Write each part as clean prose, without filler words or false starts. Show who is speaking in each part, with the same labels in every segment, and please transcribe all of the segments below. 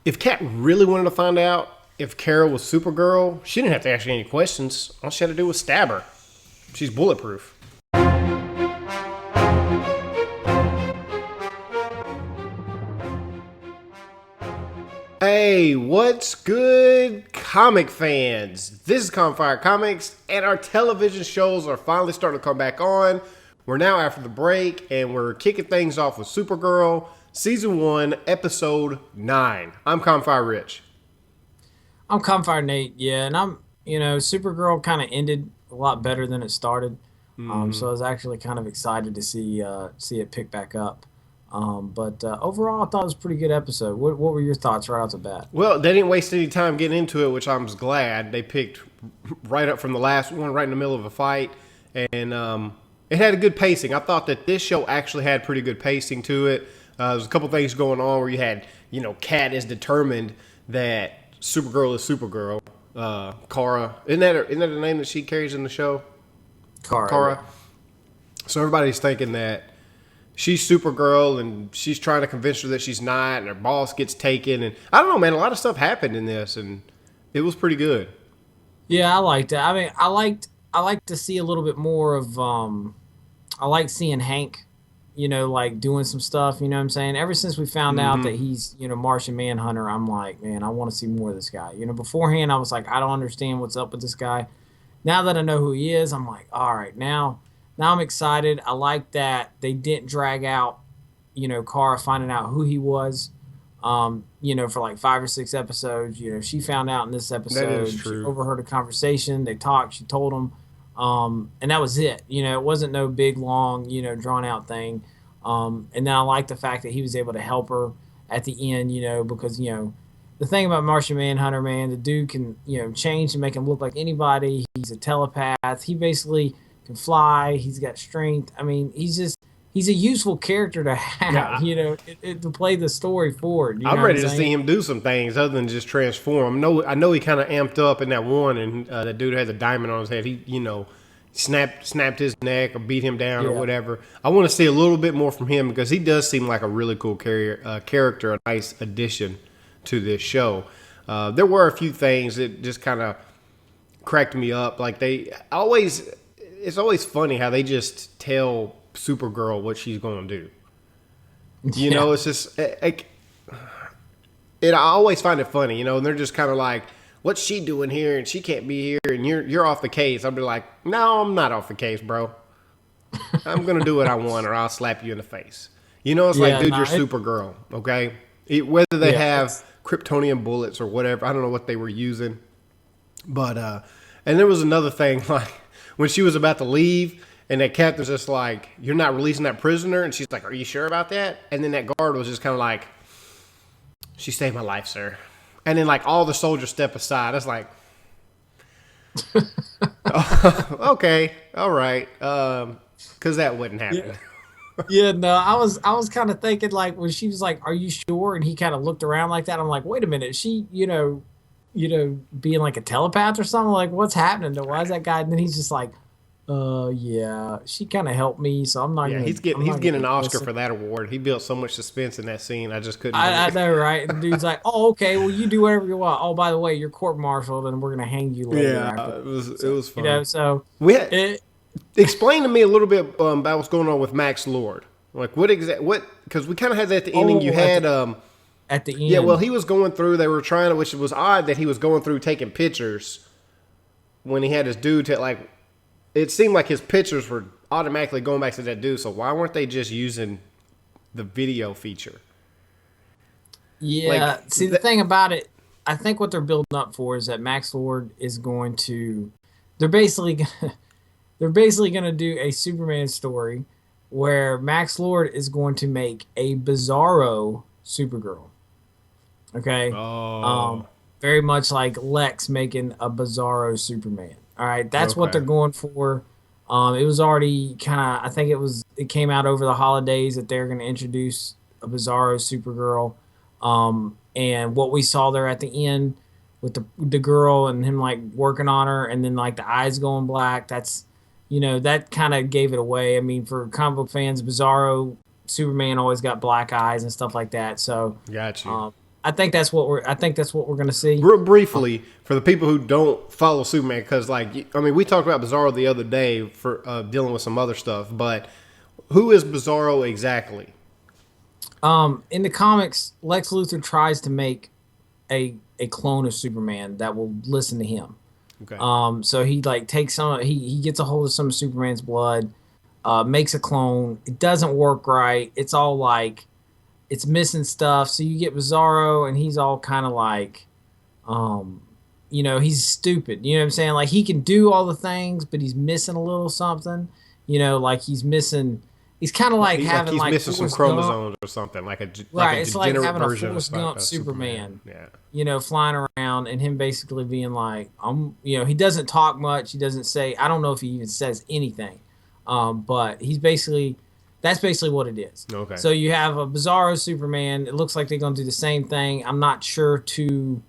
Speaker 1: If Kat really wanted to find out if Kara was Supergirl, she didn't have to ask any questions. All she had to do was stab her. She's bulletproof. Hey, what's good, comic fans? This is Campfire Comics, and our television shows are finally starting to come back on. We're now after the break, and we're kicking things off with Supergirl, Season 1, Episode 9. I'm Campfire Rich.
Speaker 2: I'm Campfire Nate, yeah, and Supergirl kind of ended a lot better than it started. So I was actually kind of excited to see it pick back up. But overall, I thought it was a pretty good episode. What were your thoughts right off the bat?
Speaker 1: Well, they didn't waste any time getting into it, which I'm glad. They picked right up from the last one, right in the middle of a fight, and it had a good pacing. I thought that this show actually had pretty good pacing to it. There's a couple things going on where you had, Kat is determined that Supergirl is Supergirl. Kara, isn't that the name that she carries in the show?
Speaker 2: Kara.
Speaker 1: So everybody's thinking that she's Supergirl, and she's trying to convince her that she's not, and her boss gets taken, and I don't know, man. A lot of stuff happened in this, and it was pretty good.
Speaker 2: Yeah, I liked it. I mean, I liked to see a little bit more of. I like seeing Hank, like doing some stuff. You know what I'm saying? Ever since we found out that he's Martian Manhunter, I'm like, man, I want to see more of this guy. Beforehand I was like, I don't understand what's up with this guy. Now that I know who he is, I'm like, all right, now I'm excited. I like that they didn't drag out, Kara finding out who he was, for like 5 or 6 episodes. She found out in this episode.
Speaker 1: That is
Speaker 2: She
Speaker 1: true.
Speaker 2: overheard a conversation. They talked. She told him, and that was it. It wasn't no big, long, drawn out thing. And then I like the fact that he was able to help her at the end, because, the thing about Martian Manhunter, man, the dude can, change and make him look like anybody. He's a telepath. He basically can fly. He's got strength. I mean, he's a useful character to have, to play the story forward.
Speaker 1: I'm ready to see him do some things other than just transform. I know he kind of amped up in that one, and that dude has a diamond on his head. He, snapped his neck or beat him down or whatever. I want to see a little bit more from him because he does seem like a really cool character, a nice addition to this show. There were a few things that just kind of cracked me up. Like it's always funny how they just tell Supergirl what she's going to do. It's just I always find it funny, and they're just kind of like, what's she doing here, and she can't be here, and you're off the case. I'll be like, no, I'm not off the case, bro. I'm going to do what I want, or I'll slap you in the face. It's like, dude, you're Supergirl, okay? Whether they have Kryptonian bullets or whatever, I don't know what they were using. But, and there was another thing, like, when she was about to leave, and that captain's just like, you're not releasing that prisoner? And she's like, are you sure about that? And then that guard was just kind of like, she saved my life, sir. And then, like, all the soldiers step aside. It's like, okay, all right, because that wouldn't happen.
Speaker 2: Yeah, no, I was kind of thinking, like, when she was like, "Are you sure?" and he kind of looked around like that. I'm like, wait a minute, is she, being like a telepath or something? Like, what's happening? Why is that guy? And then he's just like, yeah, she kind of helped me, so I'm not.
Speaker 1: Yeah, he's getting an Oscar for that award. He built so much suspense in that scene. I just couldn't.
Speaker 2: I know, right? And the dude's like, "Oh, okay, well, you do whatever you want. Oh, by the way, you're court-martialed, and we're gonna hang you later."
Speaker 1: Yeah, it was fun.
Speaker 2: So
Speaker 1: explain to me a little bit about what's going on with Max Lord. Like, because we kind of had that at the ending. You had
Speaker 2: at the end.
Speaker 1: Yeah, well, he was going through. They were trying to, which was odd that he was going through taking pictures when he had his dude to, like. It seemed like his pictures were automatically going back to that dude. So why weren't they just using the video feature?
Speaker 2: Yeah. See, the thing about it, I think what they're building up for is that Max Lord is going to. They're basically going to do a Superman story where Max Lord is going to make a Bizarro Supergirl. Okay.
Speaker 1: Oh.
Speaker 2: Very much like Lex making a Bizarro Superman. All right, that's what they're going for. It was already kind of, I think it came out over the holidays that they're going to introduce a Bizarro Supergirl. And what we saw there at the end with the girl and him like working on her and then like the eyes going black, that's, that kind of gave it away. I mean, for comic book fans, Bizarro Superman always got black eyes and stuff like that. So
Speaker 1: got you.
Speaker 2: I think that's what we're gonna see.
Speaker 1: Real briefly, for the people who don't follow Superman, because like, I mean, we talked about Bizarro the other day for dealing with some other stuff, but who is Bizarro exactly?
Speaker 2: In the comics, Lex Luthor tries to make a clone of Superman that will listen to him.
Speaker 1: Okay.
Speaker 2: So he like takes some. He gets a hold of some of Superman's blood, makes a clone. It doesn't work right. It's all like it's missing stuff. So you get Bizarro, and he's all kind of like, um, he's stupid. You know what I'm saying? Like he can do all the things, but he's missing a little something. Like he's missing. He's kind of like having
Speaker 1: he's
Speaker 2: like
Speaker 1: missing some
Speaker 2: Forrest Gump.
Speaker 1: chromosomes or something, like a
Speaker 2: Right,
Speaker 1: like a
Speaker 2: it's like
Speaker 1: degenerate
Speaker 2: having a
Speaker 1: version
Speaker 2: Forrest Gump
Speaker 1: of
Speaker 2: Superman.
Speaker 1: Yeah.
Speaker 2: Flying around and him basically being like, he doesn't talk much. He doesn't say, I don't know if he even says anything. But that's basically what it is.
Speaker 1: Okay.
Speaker 2: So you have a Bizarro Superman. It looks like they're going to do the same thing. I'm not sure to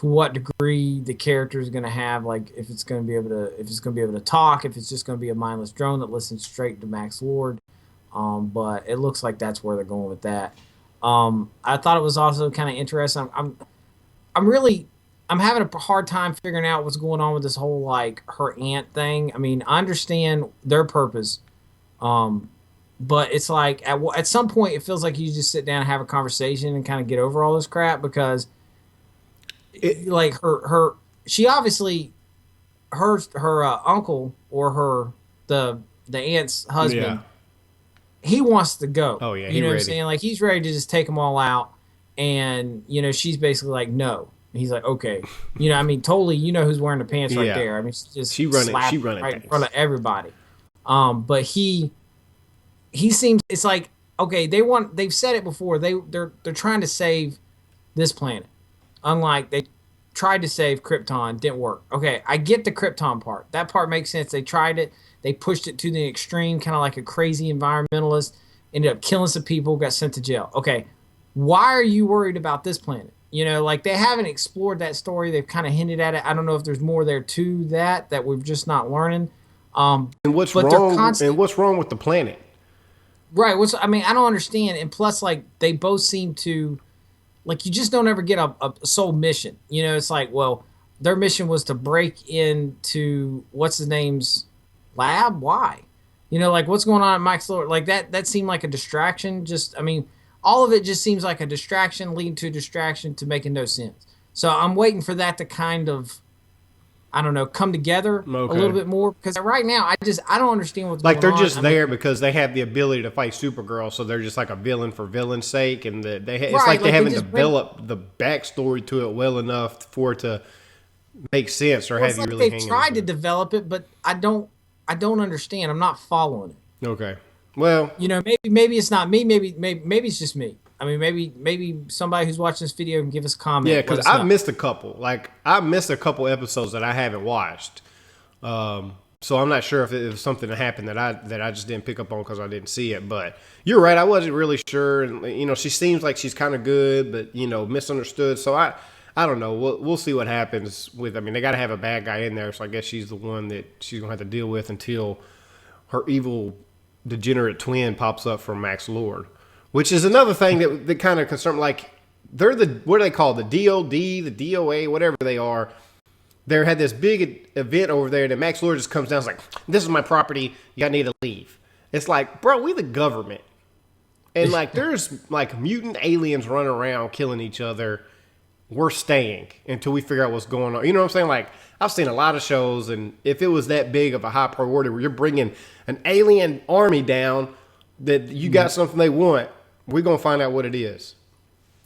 Speaker 2: what degree the character is going to have, like if it's going to be able to talk, if it's just going to be a mindless drone that listens straight to Max Lord. But it looks like that's where they're going with that. I thought it was also kind of interesting. I'm having a hard time figuring out what's going on with this whole like her aunt thing. I mean, I understand their purpose, but it's like at some point it feels like you just sit down and have a conversation and kind of get over all this crap because, like she obviously her uncle or the aunt's husband.
Speaker 1: Yeah.
Speaker 2: He wants to go.
Speaker 1: Oh yeah,
Speaker 2: you know what I'm saying? Like he's ready to just take them all out, and she's basically like no. And he's like okay, I mean totally. Who's wearing the pants right there? I mean she running
Speaker 1: right
Speaker 2: in front of everybody. But he seems it's like okay they've said it before they're trying to save this planet, unlike they tried to save Krypton, didn't work. Okay, I get the Krypton part. That part makes sense. They tried it. They pushed it to the extreme, kind of like a crazy environmentalist. Ended up killing some people, got sent to jail. Okay, why are you worried about this planet? Like they haven't explored that story. They've kind of hinted at it. I don't know if there's more there to that we're just not learning.
Speaker 1: And what's wrong? And what's wrong with the planet?
Speaker 2: Right. I mean, I don't understand. And plus, like they both seem to, like you just don't ever get a sole mission. It's like, well, their mission was to break into what's his name's lab. Why? Like what's going on at Mike's Lord? Like that seemed like a distraction. Just, I mean, all of it just seems like a distraction leading to a distraction to making no sense. So I'm waiting for that to kind of, I don't know, come together a little bit more because right now I don't understand what's
Speaker 1: like
Speaker 2: going on.
Speaker 1: They're just there because they have the ability to fight Supergirl, so they're just like a villain for villain's sake, and it's like they haven't developed the backstory to it well enough for it to make sense or have you really.
Speaker 2: They've tried to develop it, but I don't understand. I'm not following it.
Speaker 1: Okay. Well,
Speaker 2: maybe it's not me. Maybe it's just me. I mean, maybe somebody who's watching this video can give us a comment.
Speaker 1: Yeah, because I missed a couple. Like I missed a couple episodes that I haven't watched. So I'm not sure if it was something that happened that I just didn't pick up on because I didn't see it. But you're right. I wasn't really sure. And she seems like she's kind of good, but misunderstood. So I don't know. We'll see what happens with. I mean, they got to have a bad guy in there. So I guess she's the one that she's gonna have to deal with until her evil degenerate twin pops up from Max Lord, which is another thing that kind of concerned. Like they're what do they call the DOD, the DOA, whatever they are. They had this big event over there, and Max Lord just comes down and is like, "This is my property. You need to leave." It's like, bro, we the government, and like there's like mutant aliens running around killing each other. We're staying until we figure out what's going on. You know what I'm saying? Like I've seen a lot of shows, and if it was that big of a high priority where you're bringing an alien army down, that you got something they want, we're gonna find out what it is.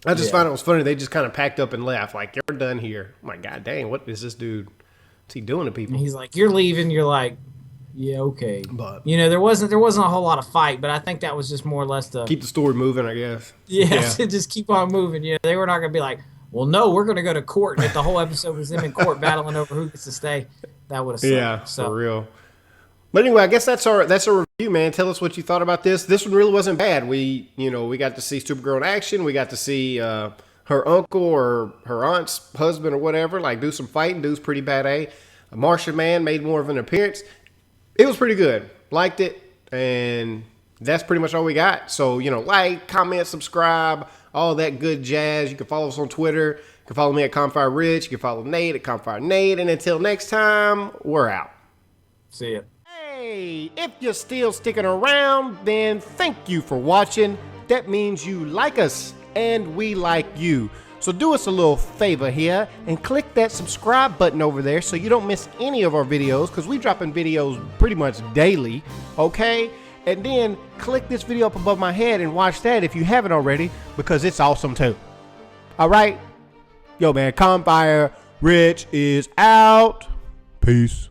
Speaker 1: I just found it was funny. They just kind of packed up and left. Like, you're done here. I'm like, God dang, what is this dude? What's he doing to people?
Speaker 2: And he's like, you're leaving. You're like, yeah, okay.
Speaker 1: But
Speaker 2: there wasn't a whole lot of fight, but I think that was just more or less to
Speaker 1: keep the story moving, I guess.
Speaker 2: Yeah. Just keep on moving. They were not gonna be like, well, no, we're gonna go to court, and if the whole episode was them in court battling over who gets to stay, that would have sucked.
Speaker 1: Yeah, for real. But anyway, I guess that's our review, man. Tell us what you thought about this. This one really wasn't bad. We got to see Supergirl in action. We got to see her uncle or her aunt's husband or whatever, like do some fighting. Dude's pretty bad, eh? A Martian Man made more of an appearance. It was pretty good. Liked it, and that's pretty much all we got. So, like, comment, subscribe, all that good jazz. You can follow us on Twitter. You can follow me at Confire Rich. You can follow Nate at Confire Nate. And until next time, we're out.
Speaker 2: See ya.
Speaker 1: Hey, if you're still sticking around, then thank you for watching. That means you like us and we like you. So do us a little favor here and click that subscribe button over there so you don't miss any of our videos, because we dropping videos pretty much daily, okay? And then click this video up above my head and watch that if you haven't already, because it's awesome too. All right? Yo, man, Confire Rich is out. Peace.